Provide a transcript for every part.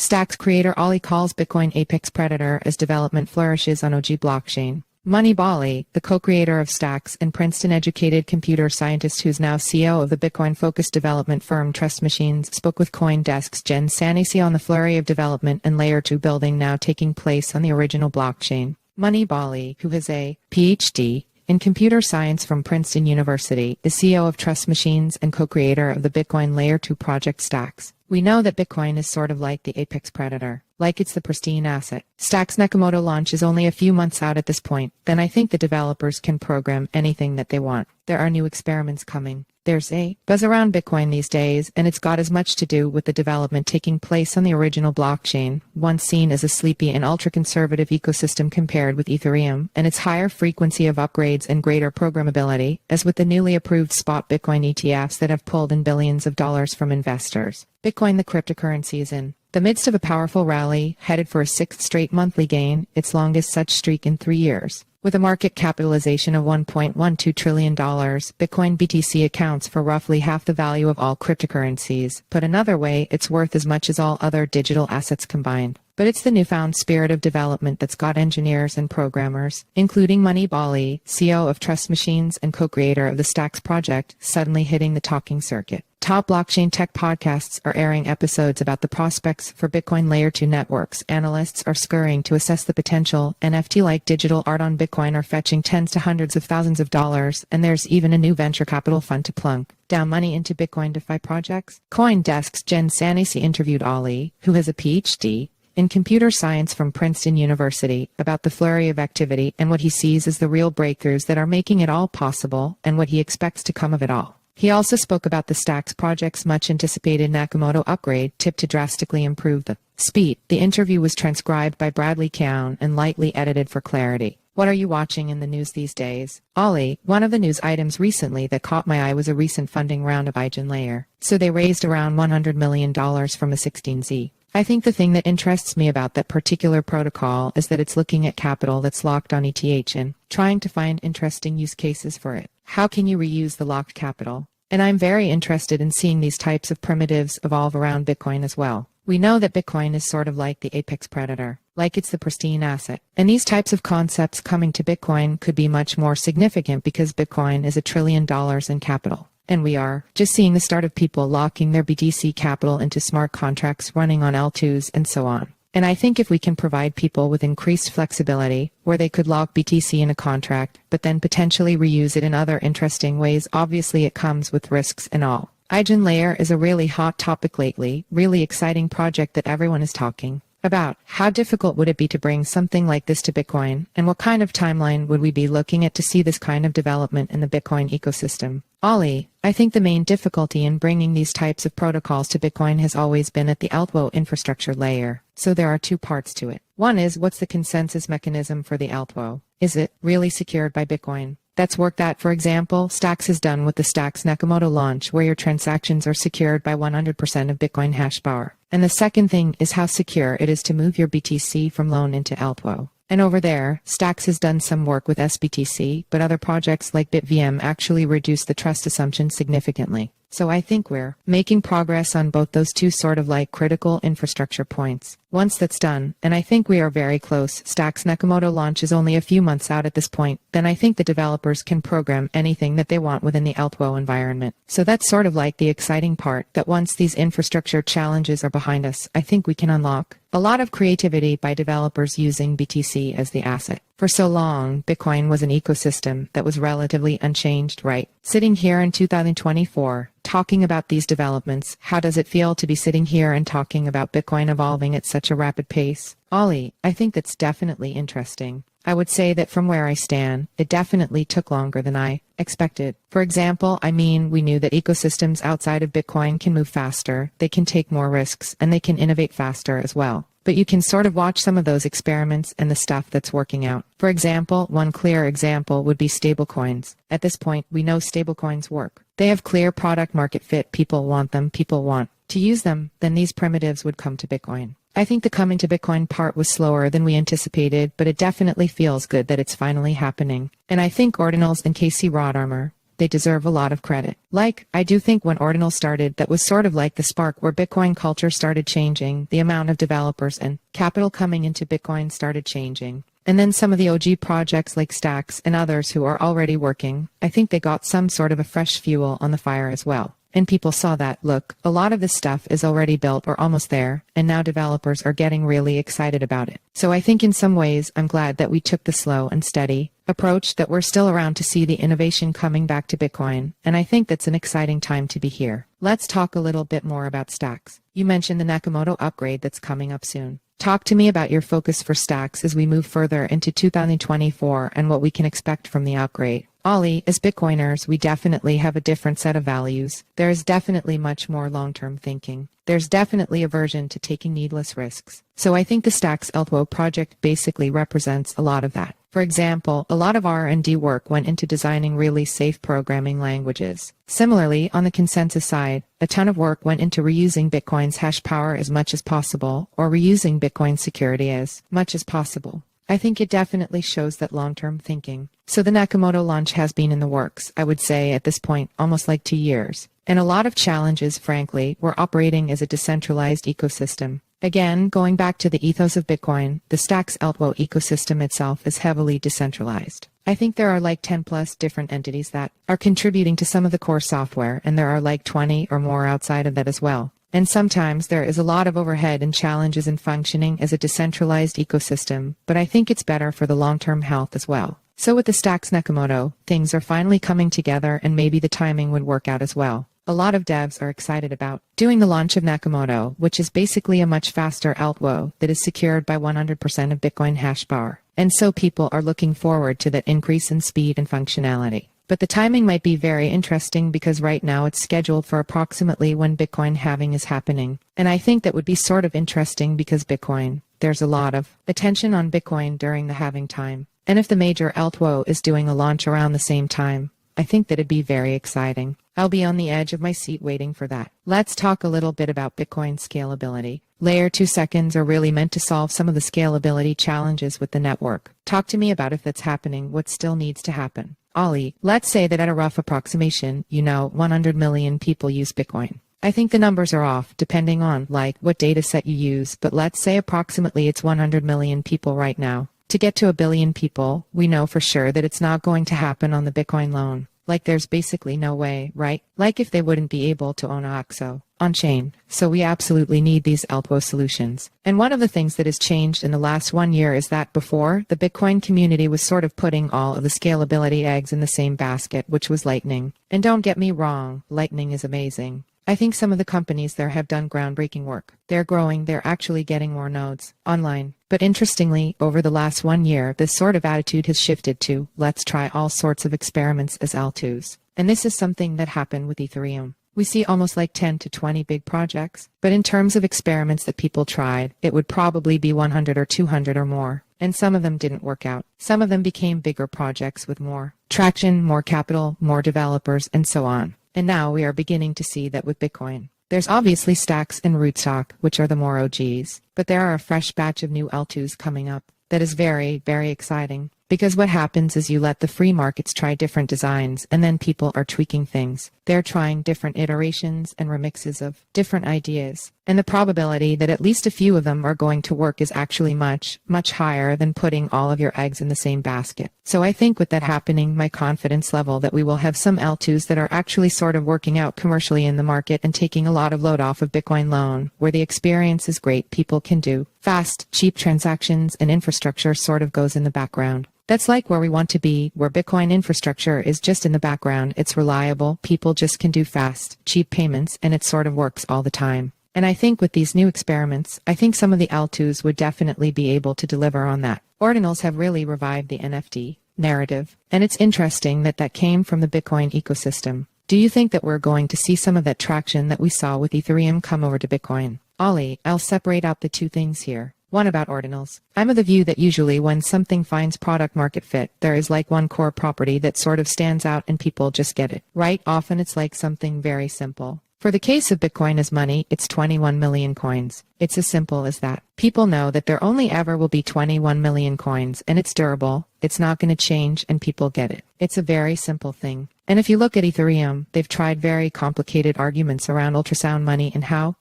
Stacks creator Ali calls Bitcoin apex predator as development flourishes on OG blockchain. Muneeb Ali, the co-creator of Stacks and Princeton-educated computer scientist who's now CEO of the Bitcoin-focused development firm Trust Machines, spoke with CoinDesk's Jenn Sanasie on the flurry of development and Layer 2 building now taking place on the original blockchain. Muneeb Ali, who has a Ph.D. in computer science from Princeton University, is CEO of Trust Machines and co-creator of the Bitcoin Layer 2 project Stacks. We know that Bitcoin is sort of like the apex predator, like it's the pristine asset. Stacks Nakamoto launch is only a few months out at this point, then I think the developers can program anything that they want. There are new experiments coming. There's a buzz around Bitcoin these days, and it's got as much to do with the development taking place on the original blockchain, once seen as a sleepy and ultra-conservative ecosystem compared with Ethereum, and its higher frequency of upgrades and greater programmability, as with the newly approved spot Bitcoin ETFs that have pulled in billions of dollars from investors. Bitcoin, the cryptocurrency, is in the midst of a powerful rally, headed for a sixth straight monthly gain, its longest such streak in 3 years. With a market capitalization of $1.12 trillion, Bitcoin BTC accounts for roughly half the value of all cryptocurrencies. Put another way, it's worth as much as all other digital assets combined. But it's the newfound spirit of development that's got engineers and programmers, including Muneeb Ali, CEO of Trust Machines and co-creator of the Stacks project, suddenly hitting the talking circuit. Top blockchain tech podcasts are airing episodes about the prospects for Bitcoin Layer 2 networks. Analysts are scurrying to assess the potential. NFT-like digital art on Bitcoin are fetching tens to hundreds of thousands of dollars, and there's even a new venture capital fund to plunk down money into Bitcoin DeFi projects. CoinDesk's Jenn Sanasie interviewed Ali, who has a Ph.D. in computer science from Princeton University, about the flurry of activity and what he sees as the real breakthroughs that are making it all possible, and what he expects to come of it all. He also spoke about the Stacks project's much-anticipated Nakamoto upgrade, tipped to drastically improve the speed. The interview was transcribed by Bradley Cowan and lightly edited for clarity. What are you watching in the news these days? Ali, one of the news items recently that caught my eye was a recent funding round of Jenn Layer. So they raised around $100 million from a 16Z. I think the thing that interests me about that particular protocol is that it's looking at capital that's locked on ETH and trying to find interesting use cases for it. How can you reuse the locked capital? And I'm very interested in seeing these types of primitives evolve around Bitcoin as well. We know that Bitcoin is sort of like the apex predator, like it's the pristine asset. And these types of concepts coming to Bitcoin could be much more significant because Bitcoin is $1 trillion in capital. And we are just seeing the start of people locking their BTC capital into smart contracts running on L2s and so on. And I think if we can provide people with increased flexibility, where they could lock BTC in a contract, but then potentially reuse it in other interesting ways, obviously it comes with risks and all. Jenn Layer is a really hot topic lately, really exciting project that everyone is talking about. How difficult would it be to bring something like this to Bitcoin, and what kind of timeline would we be looking at to see this kind of development in the Bitcoin ecosystem? Ali, I think the main difficulty in bringing these types of protocols to Bitcoin has always been at the L2 infrastructure layer. So there are two parts to it. One is, what's the consensus mechanism for the L2? Is it really secured by Bitcoin? That's work that, for example, Stacks has done with the Stacks Nakamoto launch, where your transactions are secured by 100% of Bitcoin hash power. And the second thing is how secure it is to move your BTC from loan into L2. And over there, Stacks has done some work with SBTC, but other projects like BitVM actually reduce the trust assumption significantly. So I think we're making progress on both those two sort of like critical infrastructure points. Once that's done, and I think we are very close, Stacks Nakamoto launch is only a few months out at this point, then I think the developers can program anything that they want within the L2 environment. So that's sort of like the exciting part, that once these infrastructure challenges are behind us, I think we can unlock a lot of creativity by developers using BTC as the asset. For so long, Bitcoin was an ecosystem that was relatively unchanged, right? Sitting here in 2024, talking about these developments, how does it feel to be sitting here and talking about Bitcoin evolving at such a rapid pace? Ali, I think that's definitely interesting. I would say that from where I stand, it definitely took longer than I expected. For example, we knew that ecosystems outside of Bitcoin can move faster, they can take more risks, and they can innovate faster as well. But you can sort of watch some of those experiments and the stuff that's working out. For example, one clear example would be stablecoins. At this point, we know stablecoins work. They have clear product market fit. People want them. People want to use them. Then these primitives would come to Bitcoin. I think the coming to Bitcoin part was slower than we anticipated, but it definitely feels good that it's finally happening. And I think ordinals and KC Rod Armor they deserve a lot of credit. I do think when Ordinal started, that was sort of like the spark where Bitcoin culture started changing, the amount of developers and capital coming into Bitcoin started changing. And then some of the OG projects like Stacks and others who are already working, I think they got some sort of a fresh fuel on the fire as well. And people saw that, look, a lot of this stuff is already built or almost there, and now developers are getting really excited about it. So I think in some ways I'm glad that we took the slow and steady approach, that we're still around to see the innovation coming back to Bitcoin, and I think that's an exciting time to be here. Let's talk a little bit more about Stacks. You mentioned the Nakamoto upgrade that's coming up soon. Talk to me about your focus for Stacks as we move further into 2024 and what we can expect from the upgrade. Ali, as Bitcoiners, we definitely have a different set of values. There is definitely much more long-term thinking. There's definitely aversion to taking needless risks. So I think the Stacks LTWO project basically represents a lot of that. For example, a lot of R&D work went into designing really safe programming languages. Similarly, on the consensus side, a ton of work went into reusing Bitcoin's hash power as much as possible, or reusing Bitcoin security as much as possible. I think it definitely shows that long-term thinking. So the Nakamoto launch has been in the works, I would say at this point, almost like 2 years. And a lot of challenges, frankly, were operating as a decentralized ecosystem. Again, going back to the ethos of Bitcoin, the Stacks LTWO ecosystem itself is heavily decentralized. I think there are like 10 plus different entities that are contributing to some of the core software, and there are like 20 or more outside of that as well. And sometimes there is a lot of overhead and challenges in functioning as a decentralized ecosystem, but I think it's better for the long-term health as well. So with the Stacks Nakamoto, things are finally coming together, and maybe the timing would work out as well. A lot of devs are excited about doing the launch of Nakamoto, which is basically a much faster LTWO that is secured by 100% of Bitcoin hash power. And so people are looking forward to that increase in speed and functionality. But the timing might be very interesting because right now it's scheduled for approximately when Bitcoin halving is happening. And I think that would be sort of interesting because Bitcoin, there's a lot of attention on Bitcoin during the halving time. And if the major LTWO is doing a launch around the same time, I think that'd be very exciting. I'll be on the edge of my seat waiting for that. Let's talk a little bit about Bitcoin scalability. Layer 2 seconds are really meant to solve some of the scalability challenges with the network. Talk to me about if that's happening, what still needs to happen. Ali, let's say that at a rough approximation, 100 million people use Bitcoin. I think the numbers are off, depending on, what data set you use, but let's say approximately it's 100 million people right now. To get to 1 billion people, we know for sure that it's not going to happen on the Bitcoin loan. There's basically no way, right? If they wouldn't be able to own OXO on-chain. So we absolutely need these LTWO solutions. And one of the things that has changed in the last 1 year is that before, the Bitcoin community was sort of putting all of the scalability eggs in the same basket, which was Lightning. And don't get me wrong, Lightning is amazing. I think some of the companies there have done groundbreaking work. They're growing, they're actually getting more nodes online. But interestingly, over the last 1 year, this sort of attitude has shifted to, let's try all sorts of experiments as L2s. And this is something that happened with Ethereum. We see almost 10 to 20 big projects, but in terms of experiments that people tried, it would probably be 100 or 200 or more. And some of them didn't work out. Some of them became bigger projects with more traction, more capital, more developers, and so on. And now we are beginning to see that with Bitcoin. There's obviously Stacks and Rootstock, which are the more OGs, but there are a fresh batch of new L2s coming up. That is very, very exciting. Because what happens is you let the free markets try different designs, and then people are tweaking things. They're trying different iterations and remixes of different ideas. And the probability that at least a few of them are going to work is actually much, much higher than putting all of your eggs in the same basket. So I think with that happening, my confidence level that we will have some L2s that are actually sort of working out commercially in the market and taking a lot of load off of Bitcoin loan, where the experience is great, people can do fast, cheap transactions, and infrastructure sort of goes in the background. That's where we want to be, where Bitcoin infrastructure is just in the background. It's reliable, people just can do fast, cheap payments, and it sort of works all the time. And I think with these new experiments, I think some of the L2s would definitely be able to deliver on that. Ordinals have really revived the NFT narrative, and it's interesting that that came from the Bitcoin ecosystem. Do you think that we're going to see some of that traction that we saw with Ethereum come over to Bitcoin? Ali, I'll separate out the two things here. One about ordinals. I'm of the view that usually when something finds product market fit, there is like one core property that sort of stands out and people just get it, right? Often it's like something very simple. For the case of Bitcoin as money, it's 21 million coins. It's as simple as that. People know that there only ever will be 21 million coins, and it's durable, it's not going to change, and people get it. It's a very simple thing. And if you look at Ethereum, they've tried very complicated arguments around ultrasound money and how,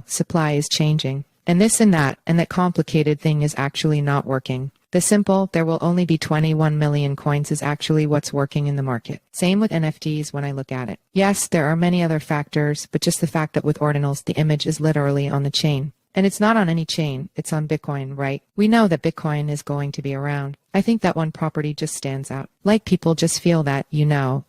supply is changing. And this and that complicated thing is actually not working. The simple, there will only be 21 million coins is actually what's working in the market. Same with NFTs when I look at it. Yes, there are many other factors, but just the fact that with ordinals, the image is literally on the chain. And it's not on any chain, it's on Bitcoin, right? We know that Bitcoin is going to be around. I think that one property just stands out. Like people just feel that,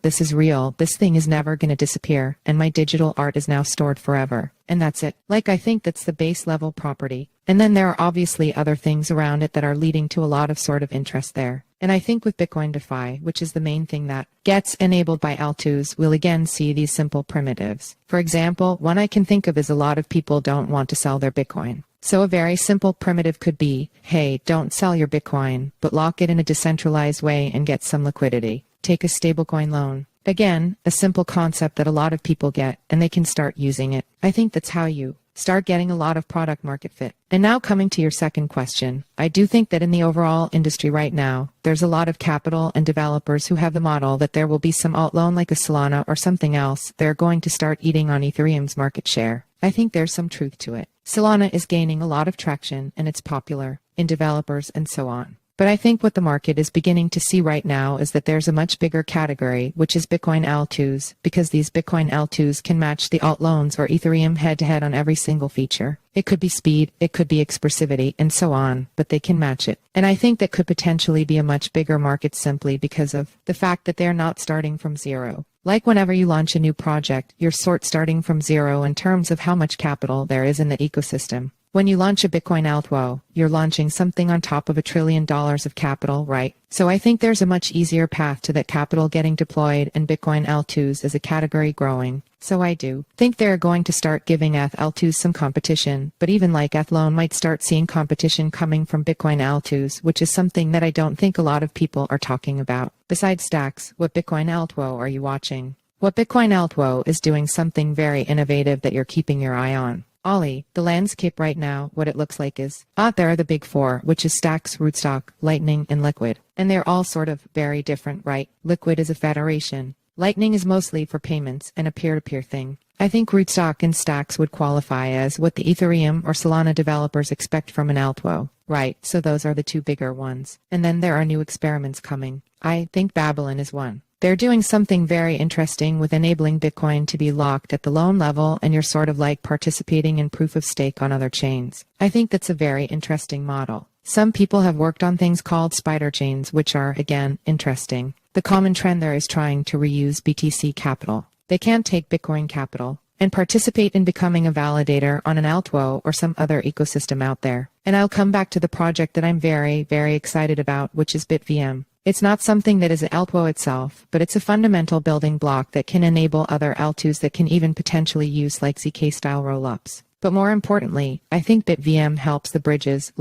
this is real, this thing is never going to disappear, and my digital art is now stored forever. And that's it. Like I think that's the base level property. And then there are obviously other things around it that are leading to a lot of sort of interest there. And I think with Bitcoin DeFi, which is the main thing that gets enabled by L2s, we'll again see these simple primitives. For example, one I can think of is a lot of people don't want to sell their Bitcoin. So a very simple primitive could be, hey, don't sell your Bitcoin, but lock it in a decentralized way and get some liquidity. Take a stablecoin loan. Again, a simple concept that a lot of people get, and they can start using it. I think that's how you start getting a lot of product market fit. And now coming to your second question, I do think that in the overall industry right now, there's a lot of capital and developers who have the model that there will be some alt loan like a Solana or something else. They're going to start eating on Ethereum's market share. I think there's some truth to it. Solana is gaining a lot of traction and it's popular in developers and so on. But I think what the market is beginning to see right now is that there's a much bigger category, which is Bitcoin L2s, because these Bitcoin L2s can match the alt loans or Ethereum head-to-head on every single feature. It could be speed, it could be expressivity, and so on, but they can match it. And I think that could potentially be a much bigger market simply because of the fact that they're not starting from zero. Like whenever you launch a new project, you're starting from zero in terms of how much capital there is in the ecosystem. When you launch a Bitcoin L2, you're launching something on top of $1 trillion of capital, right? So I think there's a much easier path to that capital getting deployed and Bitcoin L2s as a category growing. So I do think they're going to start giving L2s some competition, but even like Loan might start seeing competition coming from Bitcoin L2s, which is something that I don't think a lot of people are talking about. Besides Stacks, what Bitcoin L2 are you watching? What Bitcoin L2 is doing something very innovative that you're keeping your eye on. Ollie, the landscape right now, what it looks like is, there are the big four, which is Stacks, Rootstock, Lightning, and Liquid. And they're all sort of very different, right? Liquid is a federation. Lightning is mostly for payments and a peer-to-peer thing. I think Rootstock and Stacks would qualify as what the Ethereum or Solana developers expect from an L2. Right, so those are the two bigger ones. And then there are new experiments coming. I think Babylon is one. They're doing something very interesting with enabling Bitcoin to be locked at the loan level and you're sort of like participating in proof of stake on other chains. I think that's a very interesting model. Some people have worked on things called spider chains, which are, again, interesting. The common trend there is trying to reuse BTC capital. They can't take Bitcoin capital and participate in becoming a validator on an L2 or some other ecosystem out there. And I'll come back to the project that I'm very, very excited about, which is BitVM. It's not something that is an L2 itself, but it's a fundamental building block that can enable other L2s that can even potentially use like ZK-style rollups. But more importantly, I think BitVM helps the bridges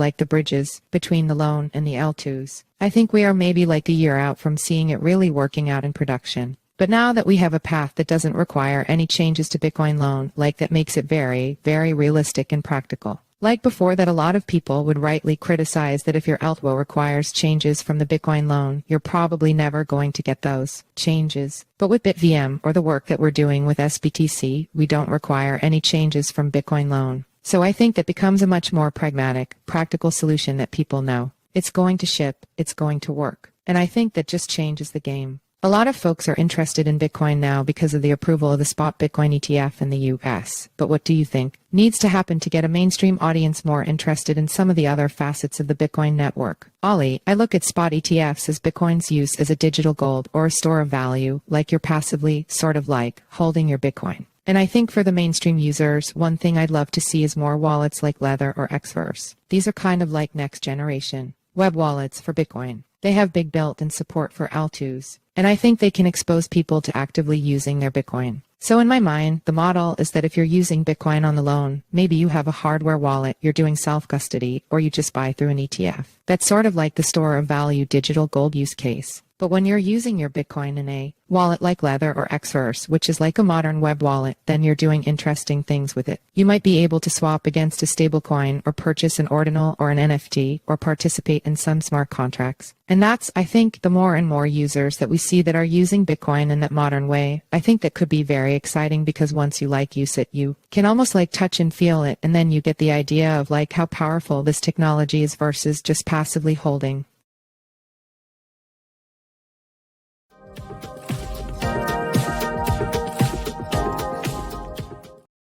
between the loan and the L2s. I think we are maybe like a year out from seeing it really working out in production. But now that we have a path that doesn't require any changes to Bitcoin loan, that makes it very, very realistic and practical. Like before that a lot of people would rightly criticize that if your L2 requires changes from the Bitcoin loan, you're probably never going to get those changes. But with BitVM or the work that we're doing with SBTC, we don't require any changes from Bitcoin loan. So I think that becomes a much more pragmatic, practical solution that people know. It's going to ship, it's going to work. And I think that just changes the game. A lot of folks are interested in Bitcoin now because of the approval of the spot Bitcoin ETF in the US. But what do you think needs to happen to get a mainstream audience more interested in some of the other facets of the Bitcoin network? Ollie, I look at spot ETFs as Bitcoin's use as a digital gold or a store of value, like you're passively, sort of like, holding your Bitcoin. And I think for the mainstream users, one thing I'd love to see is more wallets like Lether or Xverse. These are kind of like next generation web wallets for Bitcoin. They have big built-in support for L2s. And I think they can expose people to actively using their Bitcoin. So in my mind, the model is that if you're using Bitcoin on the loan, maybe you have a hardware wallet, you're doing self-custody, or you just buy through an ETF. That's sort of like the store of value digital gold use case. But when you're using your Bitcoin in a wallet like Ledger or Xverse, which is like a modern web wallet, then you're doing interesting things with it. You might be able to swap against a stablecoin or purchase an ordinal or an NFT or participate in some smart contracts. And that's, I think, the more and more users that we see that are using Bitcoin in that modern way. I think that could be very exciting because once you use it, you can almost touch and feel it. And then you get the idea of how powerful this technology is versus just passively holding.